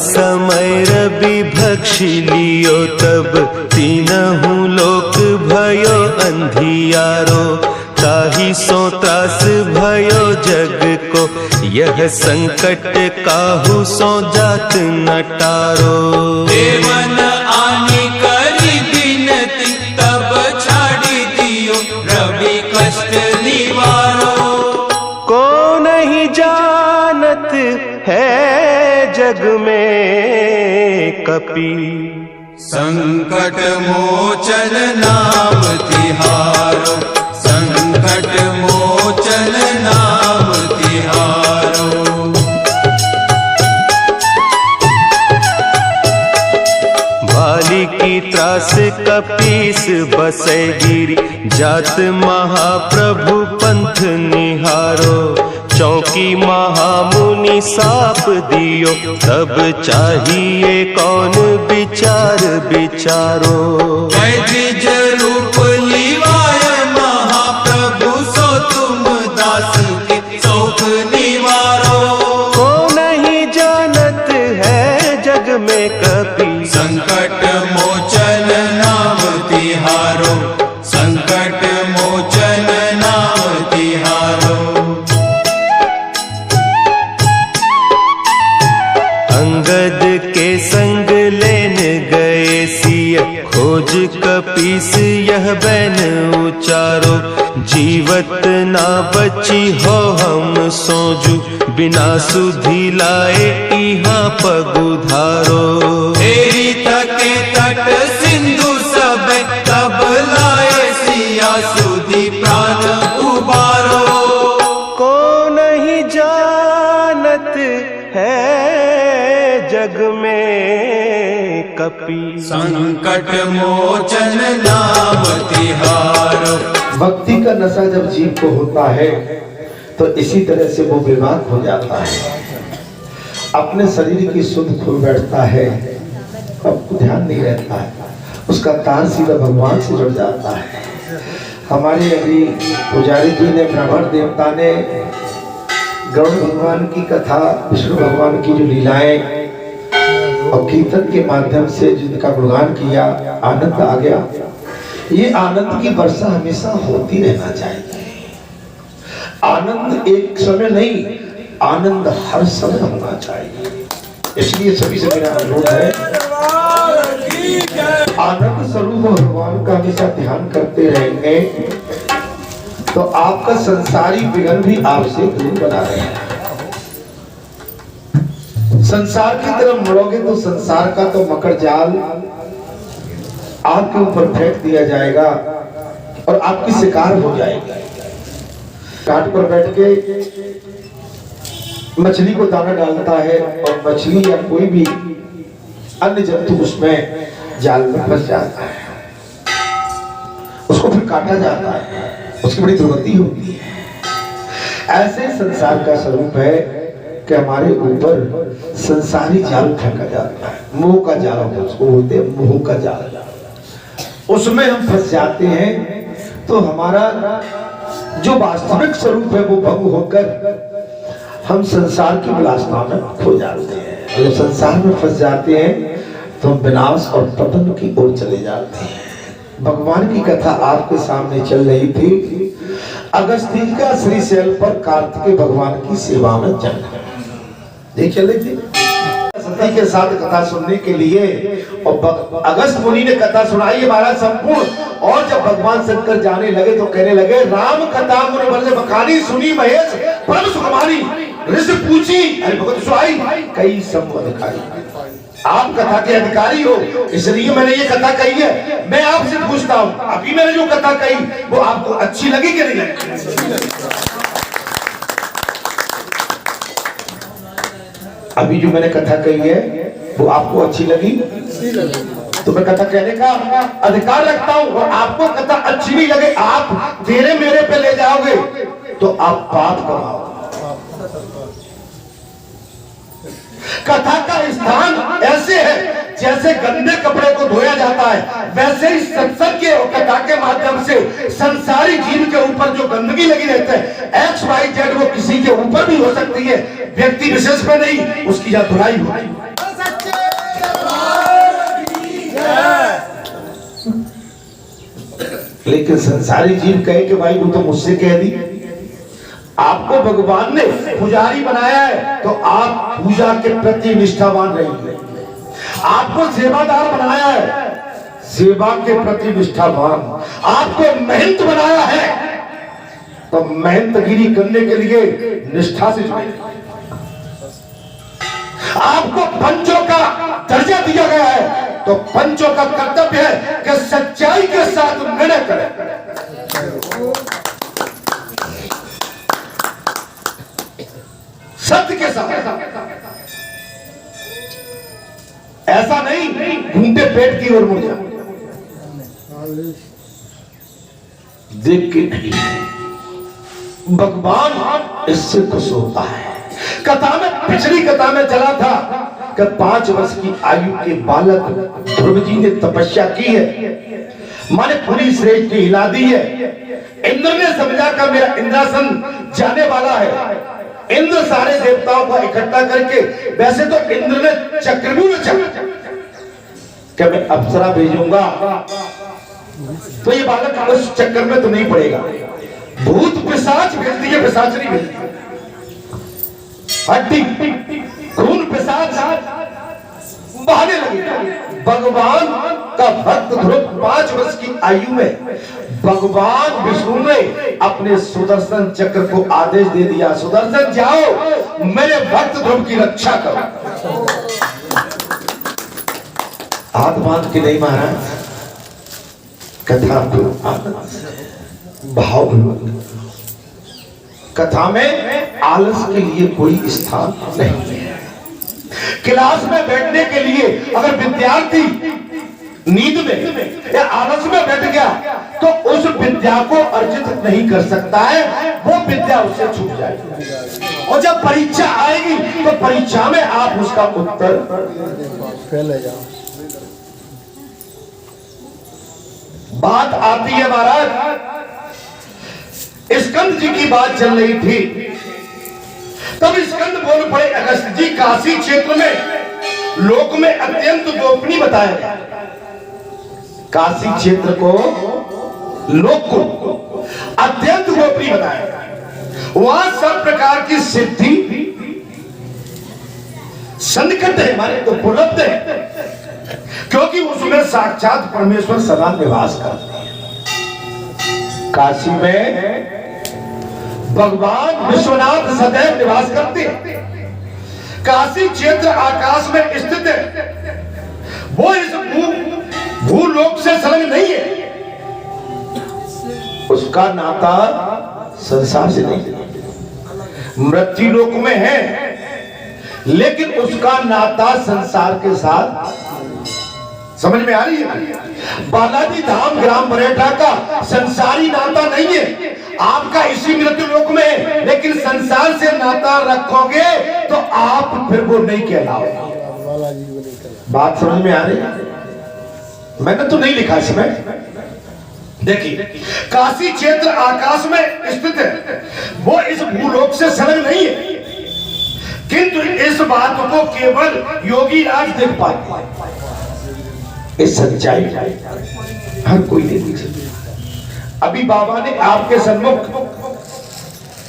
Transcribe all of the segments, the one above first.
समय रवि भक्षी लियो तब तीनहु लोक भयो अंधियारो। ताहि सो त्रास भयो जग को यह संकट काहू सो जात न टारो। देवन आनी करी बिनती तब छाड़ी दियो रवि कष्ट निवारो। को नहीं जानत है जग में कपि संकट मोचन नाम तिहारो। संकट मोचन नाम तिहारो। भाली की त्रास कपीस बसै गिरी जात महाप्रभु पंथ निहारो। चौकी महामुनि साप दियो तब चाहिए कौन विचार विचारो। वैद्य रूप लिवाय महाप्रभु सो तुम दास के शोक निवारो। को नहीं जानत है जग में कपि संकट मोचन नाम तिहारो। संकट मोचन नाम तिहारो। अंगद के संग लेन गए सिय खोज कपीस यह बैन उचारो। जीवत ना बची हो हम सोजू बिना सुधि लाए इहाँ पगुधारो। तेरी तके तट सिंधु सब तब लाए सिया सुधि प्राण उबारो। को नहीं जानत है जग में कपि संकट मोचन नाम तिहारो। भक्ति का नशा जब जीव को होता है तो इसी तरह से वो विवाद हो जाता है। अपने शरीर की सुध खो बैठता है, अब ध्यान नहीं रहता है, उसका तार सीधा भगवान से जुड़ जाता है। हमारे अभी पुजारी जी ने ब्राह्मण देवता ने गरुड़ भगवान की कथा, विष्णु भगवान की जो लीलाएं और कीर्तन के माध्यम से जिनका गुणगान किया, आनंद आ गया। ये आनंद की वर्षा हमेशा होती रहना चाहिए। आनंद एक समय नहीं, आनंद हर समय होना चाहिए। इसलिए सभी से मेरा अनुरोध है, आनंद स्वरूप भगवान का हमेशा ध्यान करते रहेंगे तो आपका संसारी विघ्न भी आपसे दूर बना रहेगा। संसार की तरफ मुड़ोगे तो संसार का तो मकर जाल आपके ऊपर फेंक दिया जाएगा और आपकी शिकार हो जाएगी। घाट पर बैठ के मछली को दाना डालता है और मछली या कोई भी अन्य जंतु उसमें जाल में फंस जाता है, उसको फिर काटा जाता है, उसकी बड़ी दुर्गति होती है। ऐसे संसार का स्वरूप है कि हमारे ऊपर संसारी जाल फेंका जाता है। मोह का जाल होता है, उसको बोलते हैं मोह का जाल। उसमें हम फंस जाते हैं तो हमारा जो वास्तविक स्वरूप है वो भंग होकर हम संसार की विलासना में खो जाते हैं। और जब संसार में फंस जाते हैं तो हम विनाश और पतन की ओर चले जाते हैं। भगवान की कथा आपके सामने चल रही थी। अगस्त्य का श्रीशैल पर कार्तिकेय भगवान की सेवा में चल देख चले थे सती के साथ कथा सुनने के लिए, और अगस्त मुनि ने कथा सुनाई महाराज संपूर्ण। और जब भगवान शंकर जाने लगे तो कहने लगे, राम कथा मुनि बरसे बखानी सुनी महेश परम सुखमानी। ऋषि पूछी अरे भगत सुहाई कई संवदकारी, आप कथा के अधिकारी हो इसलिए मैंने ये कथा कही है। मैं आपसे पूछता हूँ, अभी मैंने जो कथा कही वो आपको अच्छी लगी कि नहीं लगी? अभी जो मैंने कथा कही है वो आपको अच्छी लगी? तो मैं कथा कहने का अधिकार रखता हूं और आपको कथा अच्छी नहीं लगे, आप तेरे मेरे पे ले जाओगे तो आप पाप कमाओगे। कथा का स्थान ऐसे है जैसे गंदे कपड़े को धोया जाता है, वैसे ही सत्संग के और कथा के माध्यम से संसारी जीव के ऊपर जो गंदगी लगी रहती है XYZ वो किसी के ऊपर भी हो सकती है, व्यक्ति विशेष में नहीं, उसकी या धुलाई होगी। लेकिन संसारी जीव कहे कि भाई वो तो मुझसे कह दी। आपको भगवान ने पुजारी बनाया है तो आप पूजा के प्रति निष्ठावान रहिए। आपको सेवादार बनाया है, सेवा के प्रति निष्ठावान। आपको मेहनत बनाया है तो मेहनतगिरी करने के लिए निष्ठा से जुड़े। आपको पंचों का दर्जा दिया गया है तो पंचों का कर्तव्य है कि सच्चाई के साथ निर्णय करें। सत्य के साथ, ऐसा नहीं घूमते पेट की ओर मुड़ जाए देख के नहीं। भगवान इससे खुश होता है। कथा में, पिछली कथा में चला था कि 5 वर्ष की आयु के बालक ध्रुव जी ने तपस्या की है, माने पूरी श्रेष्ठ हिला दी है। इंद्र ने समझा कि मेरा इंद्रासन जाने वाला है। इंद्र सारे देवताओं को इकट्ठा करके, वैसे तो इंद्र ने चक्रव्यूह कि मैं अप्सरा भेजूंगा तो ये बालक उस चक्कर में तो नहीं पड़ेगा। भूत पिशाच भेज दिए, पिशाच नहीं भेज दिए, हड्डी खून पिशाच बहाने लगे। भगवान का भक्त ध्रुव 5 वर्ष की आयु में भगवान विष्णु ने अपने सुदर्शन चक्र को आदेश दे दिया, सुदर्शन जाओ मेरे भक्त ध्रुव की रक्षा करो। हाथ बांध के नहीं महाराज, कथा को भाव। कथा में आलस के लिए कोई स्थान नहीं है। क्लास में बैठने के लिए अगर विद्यार्थी नींद में या आलस में बैठ गया तो उस विद्या को अर्जित नहीं कर सकता है, वो विद्या उससे छूट जाएगी। और जब परीक्षा आएगी तो परीक्षा में आप उसका उत्तर फेल हो जाओ। बात आती है महाराज, स्कंद जी की बात चल रही थी, तब स्कंद बोल पड़े, अगस्त जी काशी क्षेत्र में लोक में अत्यंत गोपनीय बताया गया। काशी क्षेत्र को, लोक को अत्यंत गोपनीय बताया गया। वहां सब प्रकार की सिद्धि संकट है, माने तो उपलब्ध है, क्योंकि उसमें साक्षात परमेश्वर सदा निवास करते हैं। काशी में भगवान विश्वनाथ सदैव निवास करते हैं। काशी क्षेत्र आकाश में स्थित है, वो इस भूलोक से संलग्न नहीं है। उसका नाता संसार से नहीं, मृत्यु लोक में है, लेकिन उसका नाता संसार के साथ, समझ में आ रही है? बालाजी धाम ग्राम बरेठा का संसारी नाता नहीं है। आपका इसी मृत्यु लोक में है, लेकिन संसार से नाता रखोगे तो आप फिर वो नहीं कहलाओगे। बात समझ में आ रही है? मैंने तो नहीं लिखा इसमें। देखिए, काशी क्षेत्र आकाश में स्थित है, वो इस भूलोक से संलग्न नहीं है, किंतु इस बात को केवल योगी राज देख पाते। इस सच्चाई हर कोई नहीं देख सकता। अभी बाबा ने आपके सम्मुख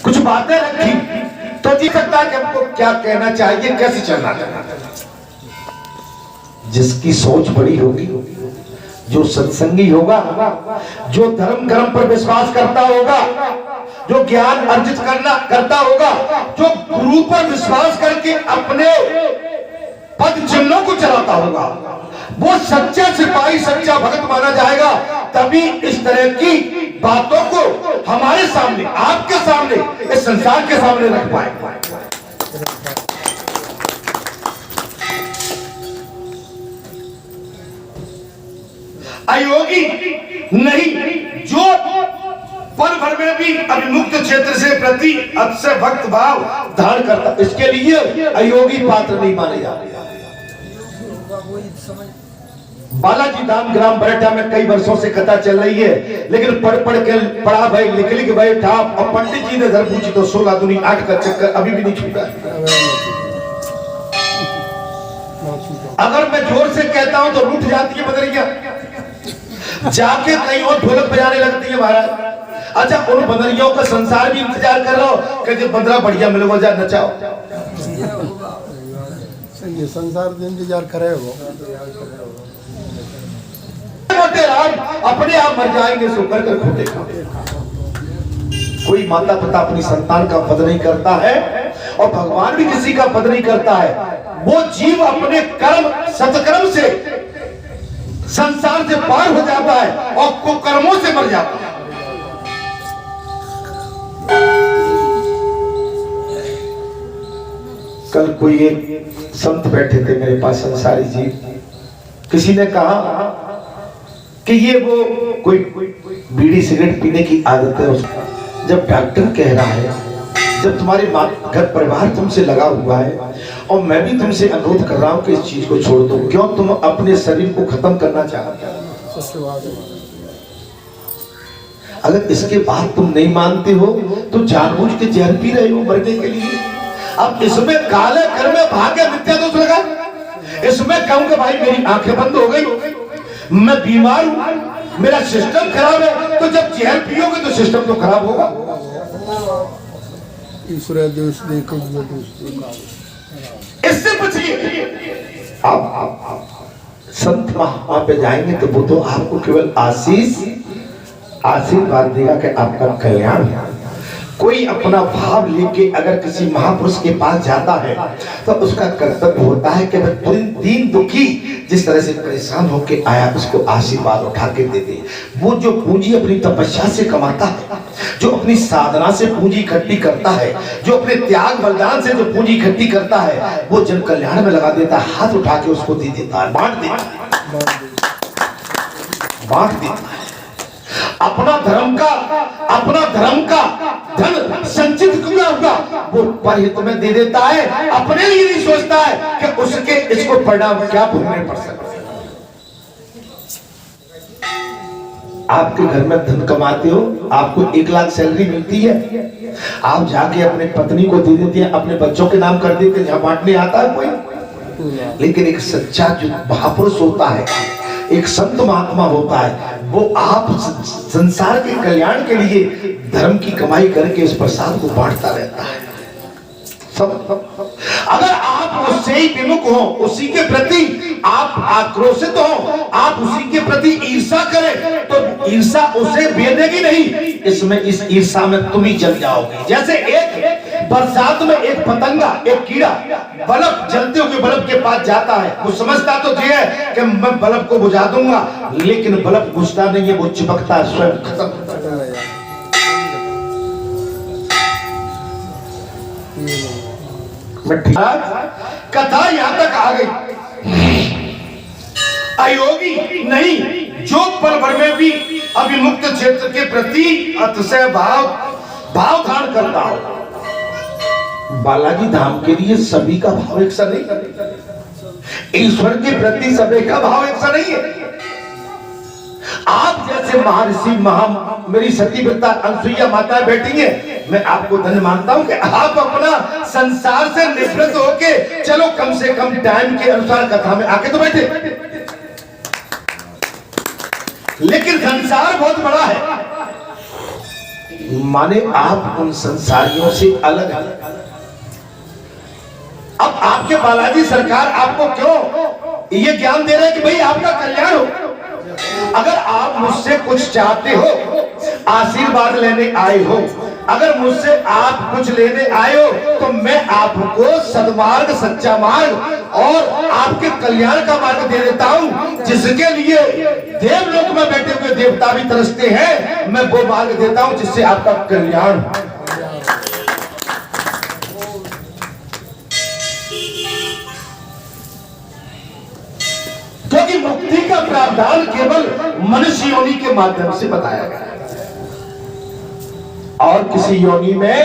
कुछ बातें रखी तो जी सकता है कि हमको क्या कहना चाहिए, कैसे चलना चाहिए। जिसकी सोच बड़ी होगी, जो सत्संगी होगा, जो धर्म कर्म पर विश्वास करता होगा, जो ज्ञान अर्जित करता होगा, जो गुरु पर विश्वास करके अपने पद चिन्हों को चलाता होगा, वो सच्चा सिपाही, सच्चा भक्त माना जाएगा। तभी इस तरह की बातों को हमारे सामने, आपके सामने, इस संसार के सामने रख पाए। अयोगी नहीं, जो पल भर में भी अभिमुक्त क्षेत्र से प्रति अक्षय भक्त भाव धारण करता, इसके लिए अयोगी पात्र नहीं माने जाते। बालाजी धाम ग्राम बरेठा में कई वर्षों से कथा चल रही है, लेकिन पढ़ा भाई, लिख बैठा, और पंडित जी ने धर पूछी तो 16 दूनी 8 का चक्कर अभी भी नहीं छूटा। अगर मैं जोर से कहता हूं तो रूठ जाती है बदरिया। जाके कहीं और ढोलक बजाने लगती है महाराज। अच्छा उन बंदरियों का संसार भी इंतजार कर रहा हो कि जो बंदरा बढ़िया मिले जा नचाओ। ये संसार का इंतजार करे वो मोटे राम अपने आप मर जाएंगे सो कर कर खोटे खाओ। कोई माता पिता अपनी संतान का पद नहीं करता है और भगवान भी किसी का पद नहीं करता है। वो जीव अपने कर्म सत्कर्म से संसार से पार हो जाता है और कुकर्मों से मर जाता है। कल कोई एक संत बैठे थे मेरे पास, संसारी जी। किसी ने कहा कि ये वो कोई बीड़ी सिगरेट पीने की आदत है उसका। जब डॉक्टर कह रहा है, जब तुम्हारे घर परिवार तुमसे लगा हुआ है और मैं भी तुमसे अनुरोध कर रहा हूं कि इस चीज को छोड़ दो, क्यों तुम अपने शरीर को खत्म करना चाहते हो? अगर इसके बाद तुम नहीं मानते हो तो जानबूझ के जहर पी रहे हो मरने के लिए। अब इसमें काले घर में भाग्य मिथ्या दोष लगा। इसमें कहूं कि भाई मेरी आंखें बंद हो गई, मैं बीमार हूं, मेरा सिस्टम खराब है, तो जब जहर पियोगे तो सिस्टम तो खराब होगा। इससे बचिए। आप संत महात्मा पे जाएंगे तो वो तो आपको केवल आशीर्वाद देगा कि आपका कल्याण। कोई अपना भाव लेके अगर किसी महापुरुष के पास जाता है तो उसका कर्तव्य होता है कि वह दीन दुखी जिस तरह से परेशान होके आया उसको आशीर्वाद उठा के दे दे। वो जो पूंजी अपनी तपस्या से कमाता है, जो अपनी साधना से पूंजी इकट्ठी करता है, जो अपने त्याग बलिदान से जो पूंजी इकट्ठी करता है, वो जन कल्याण में लगा देता है, हाथ उठा के उसको दे देता है, बांट देता है। अपना धर्म का धन संचित किया हुआ वो परहित में दे देता है, अपने लिए नहीं सोचता है कि उसके इसको परिणाम क्या भोगने पड़ सकते। आपके घर में धन कमाते हो, आपको 1 लाख सैलरी मिलती है, आप जाके अपने पत्नी को दे देते हैं, अपने बच्चों के नाम कर देते हैं, जहां बांटने आता है कोई। लेकिन एक सच्चा जो महापुरुष होता है, एक संत महात्मा होता है, वो आप संसार के कल्याण के लिए धर्म की कमाई करके इस प्रसाद को बांटता रहता है। अगर आप उससे ही विमुख हो, उसी के प्रति आप आक्रोशित हो, आप उसी के प्रति ईर्षा करें तो ईर्षा उसे भेदेगी नहीं, इसमें इस ईर्षा में तुम ही जल जाओगे। जैसे एक बरसात में एक पतंगा, एक कीड़ा बल्ब जलते हुए बल्ब के पास जाता है, वो समझता तो ये है कि मैं बल्ब को बुझा दूंगा, लेकिन बल्ब बुझता नहीं है, वो चिपकता है, स्वयं खत्म। कथा यहां तक आ गई। अयोगी नहीं, जो पल भर में भी अभिमुक्त क्षेत्र के प्रति अतिशय भाव धारण करता हो। बालाजी धाम के लिए सभी का भाव एक सा नहीं, ईश्वर के प्रति सभी का भाव एक सा नहीं है। आप जैसे महर्षि मेरी सती व्रता अनसुईया माता बैठी है, मैं आपको धन्य मानता हूं कि आप अपना संसार से निवृत्त होके चलो कम से कम टाइम के अनुसार कथा में आके तो बैठे। लेकिन संसार बहुत बड़ा है, माने आप उन संसारियों से अलग है। अब आपके बालाजी सरकार आपको क्यों ये ज्ञान दे रहे हैं कि भाई आपका कल्याण हो। अगर आप मुझसे कुछ चाहते हो, आशीर्वाद लेने आए हो, अगर मुझसे आप कुछ लेने आए हो, तो मैं आपको सद्मार्ग, सच्चा मार्ग और आपके कल्याण का मार्ग दे देता हूं, जिसके लिए देवलोक में बैठे हुए देवता भी तरसते हैं। मैं वो मार्ग देता हूं जिससे आपका कल्याण हो। क्योंकि मुक्ति का प्रावधान केवल मनुष्य योनि के माध्यम से बताया गया है, और किसी योनि में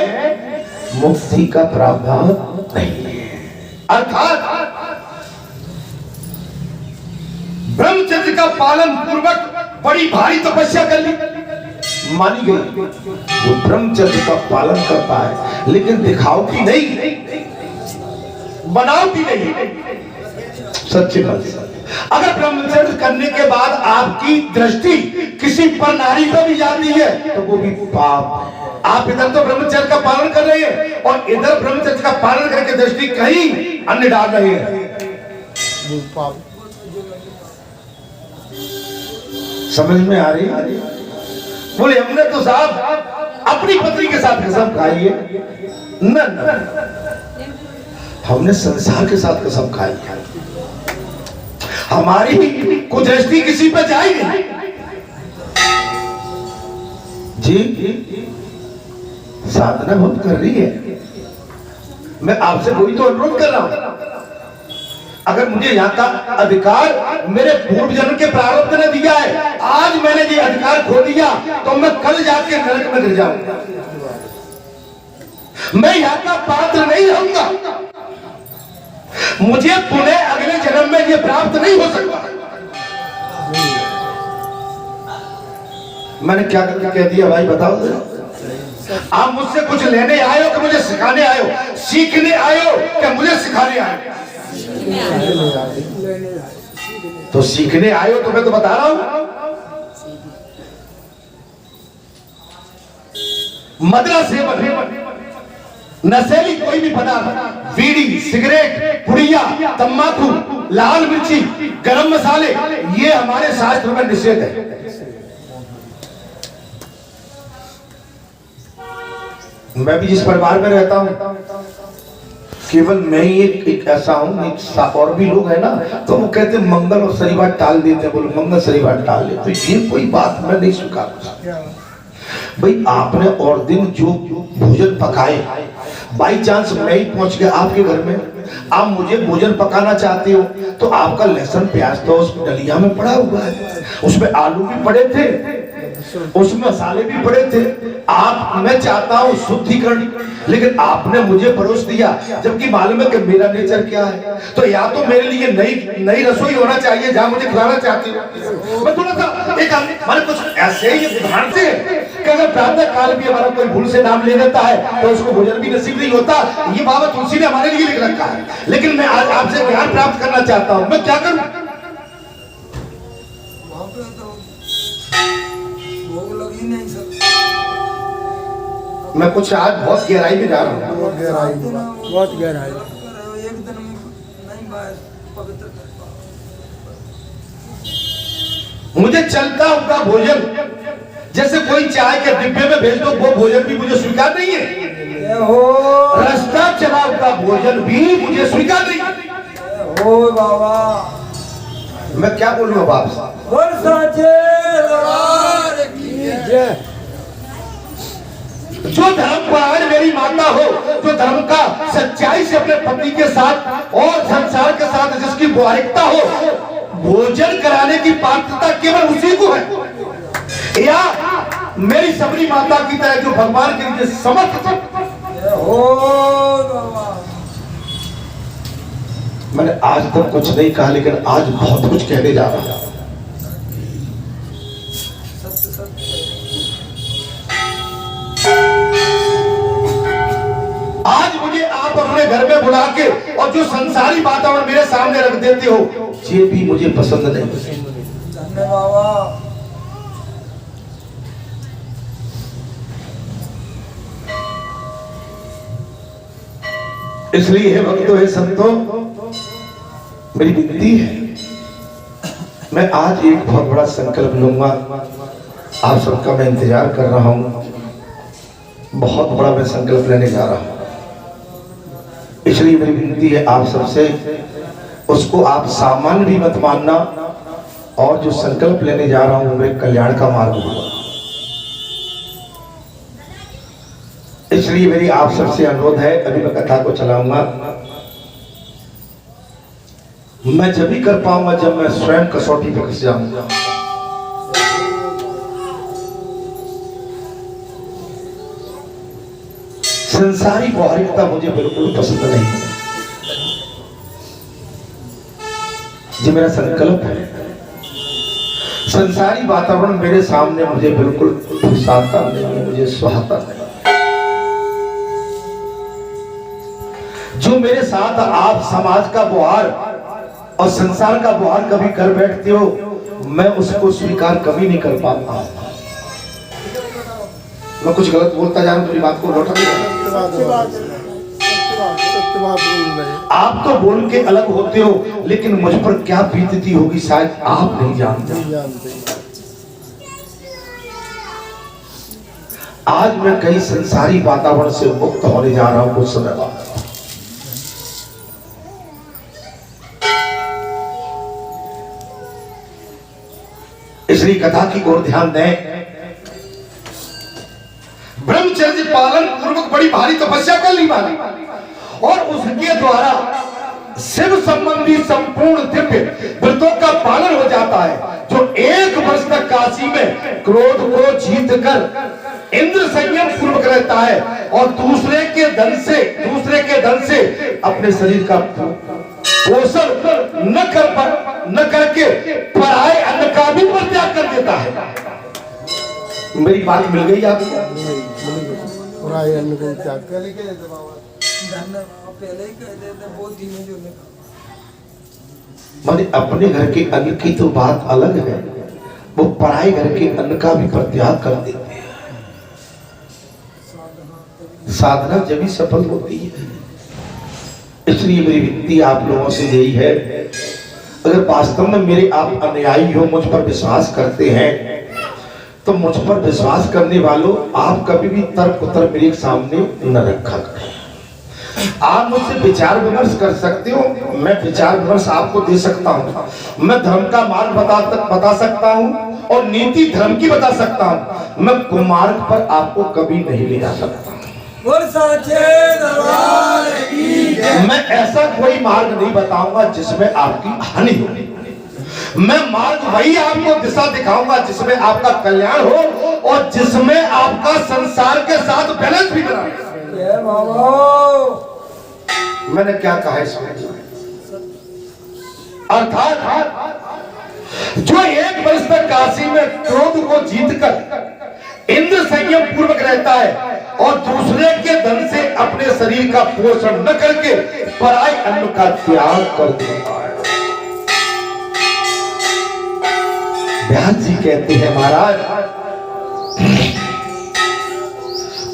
मुक्ति का प्रावधान नहीं है। अर्थात ब्रह्मचर्य का पालन पूर्वक बड़ी भारी तपस्या कर ली, मानी गई, वो ब्रह्मचर्य का पालन करता है, लेकिन दिखावटी नहीं, बनावटी नहीं, सच्चे बात। अगर ब्रह्मचर्य करने के बाद आपकी दृष्टि किसी पर नारी पर भी जाती है तो वो भी पाप। आप इधर तो ब्रह्मचर्य का पालन कर रहे हैं और इधर ब्रह्मचर्य का पालन करके दृष्टि कहीं अन्य डाल रहे हैं, वो पाप। समझ में आ रही? बोले हमने तो साहब अपनी पत्नी के साथ कसम खाई है, न हमने संसार के साथ कसम खाई है। हमारी कुदृष्टि किसी पर जाएगी जी। साधना बहुत कर रही है, मैं आपसे कोई तो अनुरोध कर रहा हूं। अगर मुझे यहाँ का अधिकार मेरे पूर्व जन्म के प्रारब्ध ने दिया है, आज मैंने ये अधिकार खो दिया तो मैं कल जाके नरक में गिर जाऊंगा। मैं यहाँ का पात्र नहीं रहूंगा, मुझे पुनः अगले जन्म में ये प्राप्त नहीं हो सकता। मैंने क्या करके कह दिया भाई बताओ जरा। आप मुझसे कुछ लेने आए हो कि मुझे सिखाने आए हो? सीखने आए हो कि मुझे सिखाने आए हो? तो सीखने आए हो तो मैं तो बता रहा हूं। मदरा सेवन, नशेली कोई भी पदार्थ, बीड़ी, सिगरेट, पुड़िया, तंबाकू, लाल मिर्ची, गरम मसाले, ये हमारे शास्त्र में निषेध है। मैं भी जिस परिवार में रहता हूं केवल मैं ही एक ऐसा हूं, और भी लोग है ना तो वो कहते मंगल और शनिवार टाल देते हैं, बोलो मंगल शनिवार टाल लेते, तो ये कोई बात मैं नहीं स्वीकार। भाई आपने और दिन जो भोजन पकाए, बाई चांस मैं ही पहुंच गया आपके घर में, आप मुझे भोजन पकाना चाहते हो तो आपका लहसुन प्याज तो उस डलिया में पड़ा हुआ है, उसमें आलू भी पड़े थे, उसमें मसाले भी पड़े थे। आप, मैं चाहता हूं शुद्धिकरण, लेकिन आपने मुझे परोस दिया, जबकि मालूम है कि मेरा नेचर क्या है। तो या तो मेरे लिए नई रसोई होना चाहिए जहां मुझे खिलाना चाहती हूँ। मैं थोड़ा सा एक माने कुछ ऐसे ही उदाहरण से कि अगर प्रातः काल भी हमारा कोई भूल से नाम ले लेता है तो उसको भोजन भी नसीब नहीं होता। ये बाबा तुलसी ने हमारे लिए लिख रखा है, लेकिन मैं आज आपसे ज्ञान प्राप्त करना चाहता हूँ, मैं क्या करूँ? मैं कुछ आज बहुत गहराई में जा रहा हूँ, बहुत गहराई। मुझे चलता हुआ भोजन, जैसे कोई चाय के डिब्बे में भेज दो वो भोजन भी मुझे स्वीकार नहीं है। रास्ता चला हुआ भोजन भी मुझे स्वीकार नहीं है। ओ बाबा, मैं क्या बोलूँ अब आपसे? जो धर्मपरायण मेरी माता हो, जो धर्म का सच्चाई से अपने पति के साथ और संसार के साथ जिसकी व्यवहारिकता हो, भोजन कराने की पात्रता केवल उसी को है, या मेरी सबरी माता की तरह जो भगवान के लिए समर्थ हो। मैंने आज तक कुछ नहीं कहा, लेकिन आज बहुत कुछ कहने जा रहा हूं। आज मुझे आप अपने घर में बुला के और जो संसारी वातावरण मेरे सामने रख देते हो, ये भी मुझे पसंद नहीं। इसलिए हे भक्तों, हे संतों, मेरी विनती है, मैं आज एक बहुत बड़ा संकल्प लूंगा। आप सबका मैं इंतजार कर रहा हूं। बहुत बड़ा मैं संकल्प लेने जा रहा हूं, इसलिए मेरी विनती है आप सबसे, उसको आप सामान्य भी मत मानना, और जो संकल्प लेने जा रहा हूं वो मेरे कल्याण का मार्ग होगा। इसलिए मेरी आप सबसे अनुरोध है, अभी मैं कथा को चलाऊंगा। मैं जब भी कर पाऊंगा जब मैं स्वयं कसौटी पर खस जाऊंगा। संसारी व्यवहारिकता मुझे बिल्कुल पसंद नहीं है, ये मेरा संकल्प है। संसारी वातावरण मेरे सामने मुझे बिल्कुल पोसाता नहीं, मुझे सुहाता नहीं। जो मेरे साथ आप समाज का व्यवहार और संसार का व्यवहार कभी कर बैठते हो, मैं उसको स्वीकार कभी नहीं कर पाता। मैं कुछ गलत बोलता जा रहा हूं, मेरी बात को लौटा आप तो बोल के अलग होते हो, लेकिन मुझ पर क्या बीतती होगी शायद आप नहीं जानते। आज मैं कई संसारी वातावरण से मुक्त होने जा रहा हूं कुछ समय बाद। इसलिए कथा की ओर ध्यान दें। ब्रह्मचर्य पालन पूर्वक बड़ी भारी तपस्या कर ली वाली और उसके द्वारा शिव संबंधी संपूर्ण दिव्य व्रतों का पालन हो जाता है, जो 1 वर्ष तक काशी में क्रोध को जीत कर इंद्र संयम पूर्वक रहता है और दूसरे के धन से अपने शरीर का पोषण न करके पराये अन्न का भी परित्याग कर देता है। मेरी बात मिल गई आपको? पराये अन्न को त्याग कर माने अपने घर के अन्न की तो बात अलग है, वो पराये घर के अन्न का भी परित्याग कर देते हैं। साधना जब ही सफल होती है। इसलिए मेरी विनती आप लोगों से यही है, अगर वास्तव में मेरे आप अनुयायी हो, मुझ पर विश्वास करते हैं, तो मुझ पर विश्वास करने वालों आप कभी भी तर्क उत्तर मेरे सामने न रखा करें। आप मुझसे विचार विमर्श कर सकते हो, मैं विचार विमर्श आपको दे सकता हूँ। मैं धर्म का मार्ग बता सकता हूँ और नीति धर्म की बता सकता हूँ। मैं कुमार्ग पर आपको कभी नहीं ले जा सकता। मैं ऐसा कोई मार्ग नहीं बताऊंगा जिसमें आपकी हानि हो। मैं मार्ग वही आपको दिशा दिखाऊंगा जिसमें आपका कल्याण हो और जिसमें आपका संसार के साथ बैलेंस भी बना। मैंने क्या कहा है इसमें? अर्थात जो 1 वर्ष तक काशी में क्रोध को जीतकर इंद्र संयम पूर्वक रहता है और दूसरे के धन से अपने शरीर का पोषण न करके पराये अन्न का त्याग कर देता है। व्यास जी कहते हैं, महाराज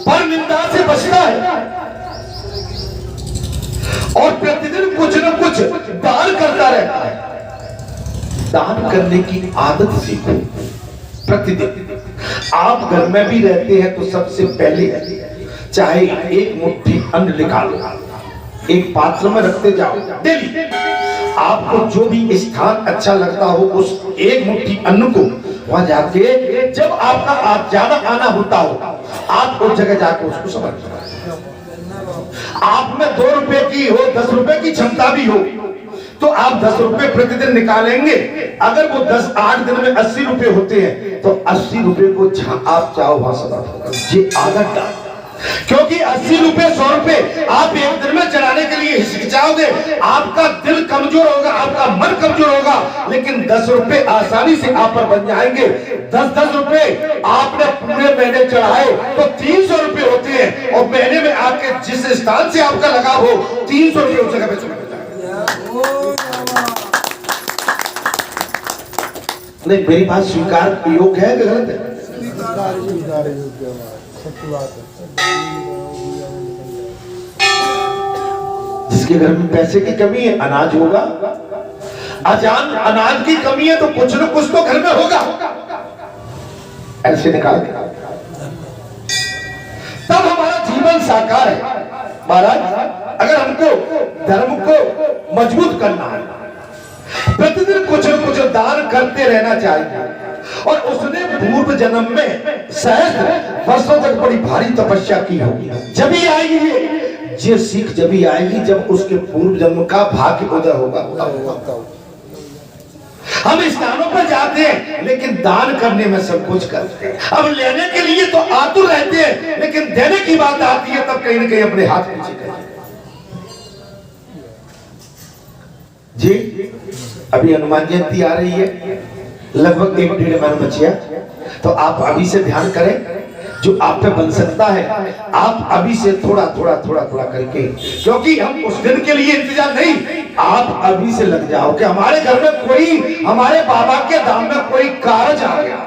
पर निंदा से बचना है और प्रतिदिन कुछ न कुछ दान करता रहता है। दान करने की आदत सीखो प्रतिदिन। आप घर में भी रहते हैं तो सबसे पहले चाहे 1 मुट्ठी अन्न निकालो, एक पात्र में रखते जाओ डेली। आपको जो भी स्थान अच्छा लगता हो उस 1 मुट्ठी अन्न को वहां जाके, जब आपका ज्यादा आना होता हो, आप उस जगह जाके उसको समझ। आप में 2 रुपए की हो, 10 रुपए की क्षमता भी हो, तो आप 10 रुपए प्रतिदिन निकालेंगे। अगर वो 8 दिन में 80 रुपए होते हैं तो 80 रुपए को आप चाहो वहां से ये आदत डाल, क्योंकि 80 रुपए 100 रुपए आप 1 दिन में चढ़ाने के लिए हिचकिचाओगे, आपका दिल कमजोर होगा, आपका मन कमजोर होगा। लेकिन 10 रुपए आसानी से आप पर बन जाएंगे। 10 रुपए आपने पूरे महीने चढ़ाए तो 300 रुपए होते हैं और महीने में आपके जिस स्थान से आपका लगाव हो 300 रुपए उस जगह पे चले जाएंगे। नहीं, मेरी बात स्वीकार योग्य है कि गलत है? जिसके घर में पैसे की कमी है, अनाज होगा। अनाज की कमी है तो कुछ न कुछ तो घर में होगा। ऐसे निकाल के तब हमारा जीवन साकार है। महाराज, अगर हमको धर्म को मजबूत करना है, प्रतिदिन कुछ न कुछ दान करते रहना चाहिए। और उसने पूर्व जन्म में सहस्त्र वर्षों तक बड़ी भारी तपस्या की होगी। जब ही आएगी ये सीख, जब ही आएगी जब उसके पूर्व जन्म का भाग्य उदय होगा। हम स्थानों पर जाते हैं लेकिन दान करने में सब कुछ करते हैं। अब लेने के लिए तो आतुर रहते हैं, लेकिन देने की बात आती है तब कहीं न कहीं अपने हाथ पीछे करते हैं। जी, अभी हनुमान जयंती आ रही है, लगभग 1-1.5 महीना बचिया, तो आप अभी से ध्यान करें। जो आप पे बन सकता है, आप अभी से थोड़ा थोड़ा थोड़ा थोड़ा करके, क्योंकि हम उस दिन के लिए इंतजार नहीं, आप अभी से लग जाओ कि हमारे घर में कोई, हमारे बाबा के धाम में कोई कारज आ गया।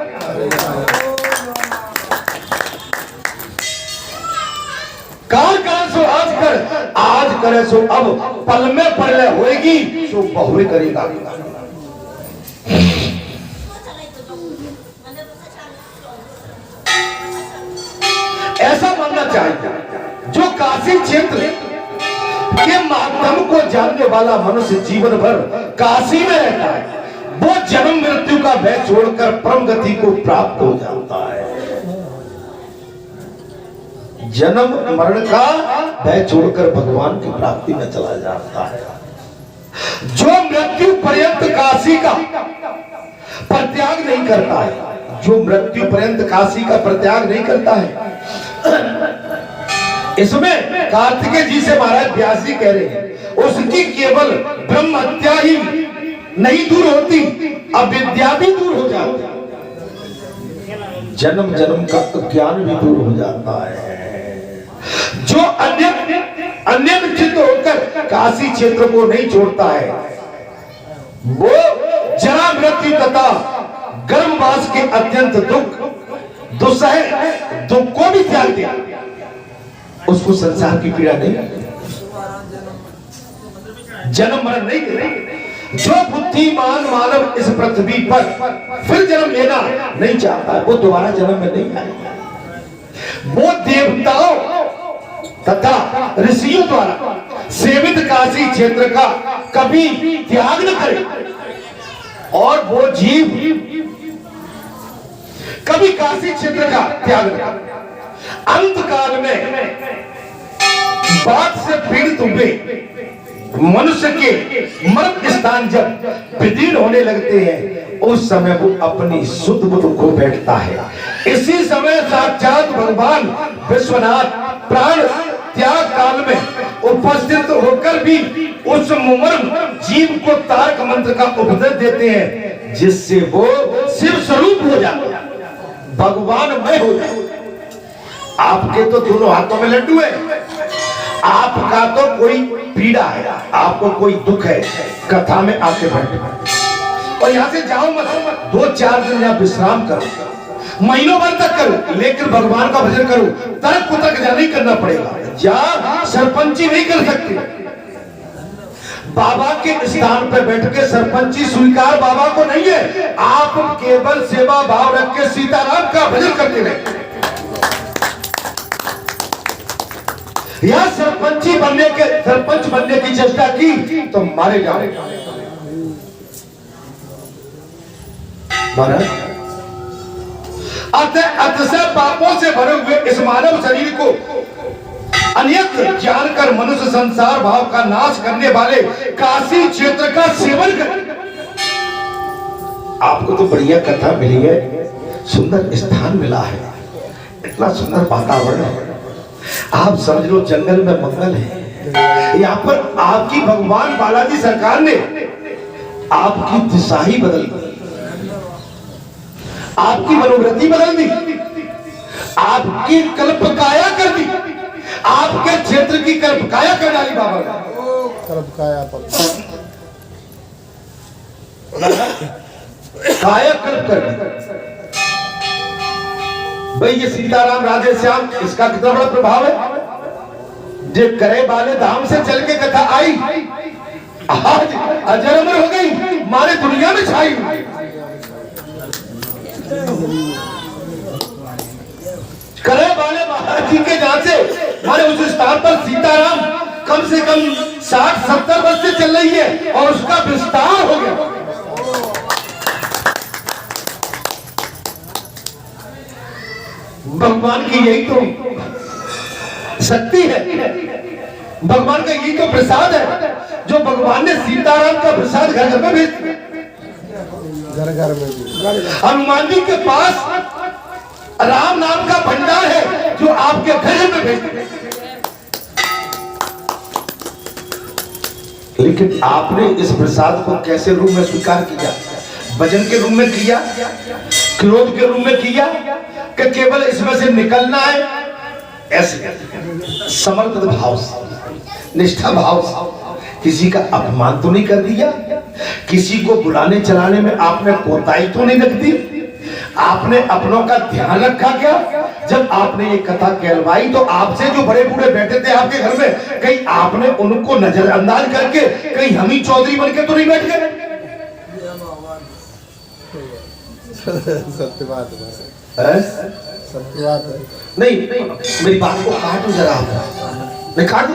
कार करे सो आज करे सो अब, पल में पड़े होएगी सो बहुए करेगा। ऐसा मानना चाहिए। जो काशी क्षेत्र के माध्यम को जानने वाला मनुष्य जीवन भर काशी में रहता है, वो जन्म मृत्यु का भय छोड़कर परम गति को प्राप्त हो जाता है। जन्म मरण का भय छोड़कर भगवान की प्राप्ति में चला जाता है। जो मृत्यु पर्यंत काशी का परित्याग नहीं करता है, जो मृत्यु पर्यंत काशी का परित्याग नहीं करता है, इसमें कार्तिकेय जी से महाराज व्यास जी कह रहे हैं, उसकी केवल ब्रह्म हत्या ही नहीं दूर होती, अविद्या भी दूर हो जाती, जन्म जन्म का ज्ञान भी दूर हो जाता है। जो अन्य चित्त होकर काशी क्षेत्र को नहीं छोड़ता है, वो जरा मृत्यु तथा गर्भवास के अत्यंत दुस्सह दुख को भी त्याग दिया, उसको संसार की पीड़ा नहीं, जन्म मरण नहीं करेगा। जो बुद्धिमान मानव इस पृथ्वी पर फिर जन्म लेना नहीं चाहता, वो दोबारा जन्म में नहीं आएगा। वो देवताओं तथा ऋषियों द्वारा सेवित काशी क्षेत्र का कभी त्याग न करे, और वो जीव कभी काशी क्षेत्र का त्याग न करे। अंत काल में बात से पीड़ित हुए मनुष्य के मर्म स्थान जब विदीर्ण होने लगते हैं, उस समय वो अपनी शुद्ध बुद्ध को बैठता है। इसी समय साक्षात भगवान विश्वनाथ प्राण त्याग काल में उपस्थित होकर भी उस मुमर्म जीव को तारक मंत्र का उपदेश देते हैं, जिससे वो शिव स्वरूप हो जाता, भगवानमय हो जाता। आपके तो दोनों हाथों में लड्डू है, आपका तो कोई पीड़ा है, आपको कोई दुख है, कथा में आके बैठे और यहां से जाओ मत, 2-4 दिन यहाँ विश्राम करो, महीनों भर तक करो, लेकिन भगवान का भजन करो। तर्क कुतर्क नहीं करना पड़ेगा, या सरपंची नहीं कर सकते। बाबा के स्थान पर बैठ के सरपंची स्वीकार बाबा को नहीं है, आप केवल सेवा भाव रख के सीताराम का भजन करते रहे। या सरपंच बनने की चेष्टा की तो मारे जाओ। महाराज अतः पापों से भरे हुए इस मानव शरीर को अन्यत्र जानकर मनुष्य संसार भाव का नाश करने वाले काशी क्षेत्र का सेवन कर। आपको तो बढ़िया कथा मिली है, सुंदर स्थान मिला है, इतना सुंदर वातावरण है, आप समझ लो जंगल में मंगल है। यहाँ पर आपकी भगवान बालाजी सरकार ने आपकी दिशा ही बदल दी, आपकी मनोवृत्ति बदल दी, आपकी कल्पकाया कर दी, आपके क्षेत्र की कल्पकाया कर डाली बाबा ने। कल्पकाया काया कल्प कर दी। भाई ये सीताराम राधे श्याम, इसका कितना बड़ा प्रभाव है। जो करे वाले धाम से चल के कथा आई, आज अजर अमर हो गई, मारे दुनिया में छाई। करे वाले महाराज जी के जहां से मारे उस स्थान पर सीताराम कम से कम 60-70 वर्ष से चल रही है, और उसका विस्तार हो गया। भगवान की यही तो शक्ति है, भगवान का यही तो प्रसाद है, जो भगवान ने सीताराम का प्रसाद घर घर में भेज दिया। घर में भी हनुमान जी के पास राम नाम का भंडार है, जो आपके घर में भेज दिया। लेकिन आपने इस प्रसाद को कैसे रूप में स्वीकार किया? भजन के रूप में किया, क्रोध के रूप में किया, कि केवल इसमें से निकलना है, ऐसे समर्पित भाव से, निष्ठा भाव से। किसी का अपमान तो नहीं कर दिया, किसी को बुलाने चलाने में आपने कोताही तो नहीं रख दी, आपने अपनों का ध्यान रखा क्या? जब आपने ये कथा कहलवाई तो आपसे जो बड़े बूढ़े बैठे थे आपके घर में, कहीं आपने उनको नजरअंदाज करके कहीं हम ही चौधरी बन के तो नहीं बैठ गए? सत्य बात है, सत्य बात है। नहीं, मेरी बात को काटो जरा, नहीं काटो।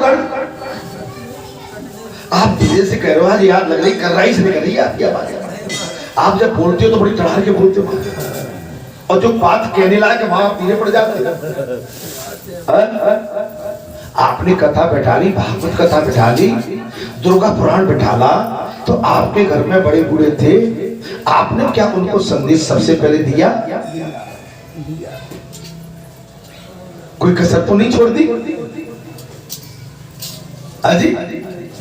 आप धीरे से कह रहे हो, आज याद लग रही, कर्राई से निकल रही है आपकी आवाज। आप जब बोलते हो तो बड़ी चढ़ा के बोलते हो, और जो बात कहने लायक वहां आप धीरे पड़ जाते हो। आपने कथा बैठा ली, भागवत कथा बैठा ली, दुर्गा पुराण बैठाला, तो आपके घर में बड़े बूढ़े थे, आपने क्या उनको संदेश सबसे पहले दिया? कोई कसर तो नहीं छोड़ दी? अजी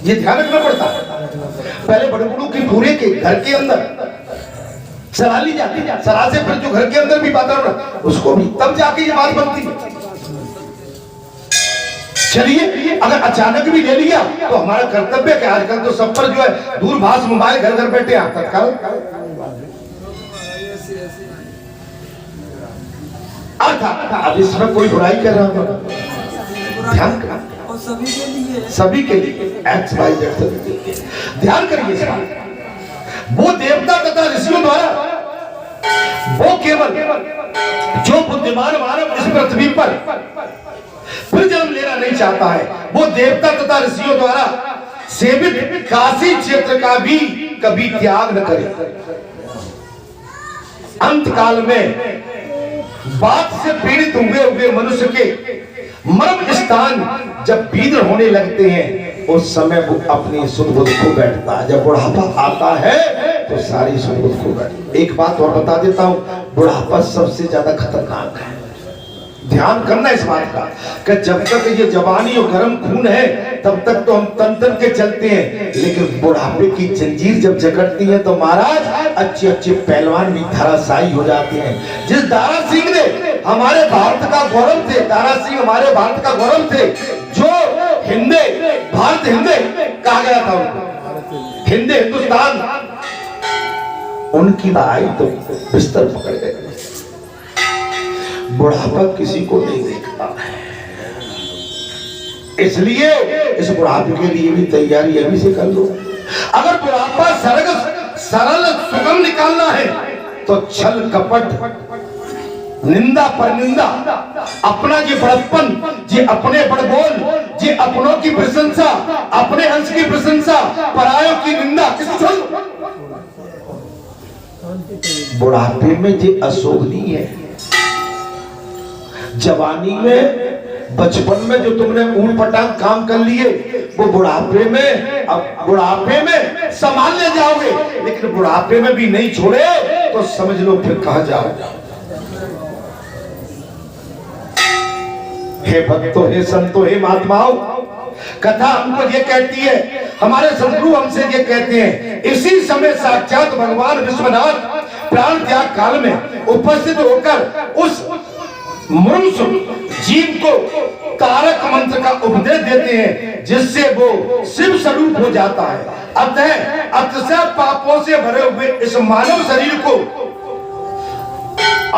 ये ध्यान रखना पड़ता है। पहले बड़े बूढ़ों की पूरे के घर के अंदर सलाह ली जाती, सलाह से फिर जो घर के अंदर भी वातावरण उसको भी, तब जाके ये बात बनती है। चलिए, अगर अचानक भी ले लिया तो हमारा कर्तव्य क्या? आजकल तो सब पर जो है दूरभाष मोबाइल घर घर बैठे हैं तत्काल। अब इसमें कोई बुराई कर रहा हूं, ध्यान करना, सभी के लिए ध्यान करिए इस बात। वो देवता तथा ऋषियों द्वारा, वो केवल जो बुद्धिमान मानव इस पृथ्वी पर फिर जन्म लेना नहीं चाहता है, वो देवता तथा ऋषियों द्वारा सेवित काशी क्षेत्र का भी कभी त्याग न करे। अंत काल में बात से पीड़ित हुए हुए मनुष्य के मर्म स्थान जब पीड़ होने लगते हैं, उस समय वो अपनी सुध बुध खो बैठता है। जब बुढ़ापा आता है तो सारी सुध बुध खो बैठती। एक बात और बता देता हूं, बुढ़ापा सबसे ज्यादा खतरनाक है। ध्यान करना इस बात का कि जब तक ये जवानी और गर्म खून है तब तक तो हम तन तन के चलते हैं, लेकिन बुढ़ापे की जंजीर जब जकड़ती है तो महाराज अच्छे अच्छे पहलवान भी धराशायी हो जाते हैं। जिस दारा सिंह ने हमारे भारत का गौरव थे, दारा सिंह हमारे भारत का गौरव थे, जो हिंदे भारत हिंदे कहा गया था उनको, हिंदे हिंदुस्तान, उनकी आई तो बिस्तर पकड़ गए। बुढ़ापा किसी को नहीं देखता है, इसलिए इस बुढ़ापे के लिए भी तैयारी अभी से कर लो। अगर बुढ़ापा सरल सुगम निकालना है तो छल कपट निंदा परनिंदा, अपना ये बड़प्पन, ये अपने बड़बोल, ये अपनों की प्रशंसा, अपने अंश की प्रशंसा, परायों की निंदा, बुढ़ापे में ये अशोभनीय है। जवानी में बचपन में जो तुमने ऊट पटांग काम कर लिए वो बुढ़ापे में, अब बुढ़ापे में संभाल ले जाओगे, लेकिन बुढ़ापे में भी नहीं छोड़े तो समझ लो फिर कहां जाओगे। हे भक्तों, हे संतों, हे महात्माओं, कथा हमको ये कहती है, हमारे सदगुरु हमसे ये कहते हैं, इसी समय साक्षात भगवान विश्वनाथ प्राण त्याग काल में उपस्थित होकर उस मनुष्य जीव को तारक मंत्र का उपदेश देते हैं, जिससे वो शिव स्वरूप हो जाता है। अतः अतिशय पापों से भरे हुए इस मानव शरीर को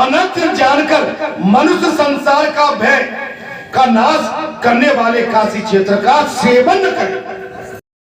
अनंत जानकर मनुष्य संसार का भय का नाश करने वाले काशी क्षेत्र का सेवन करें।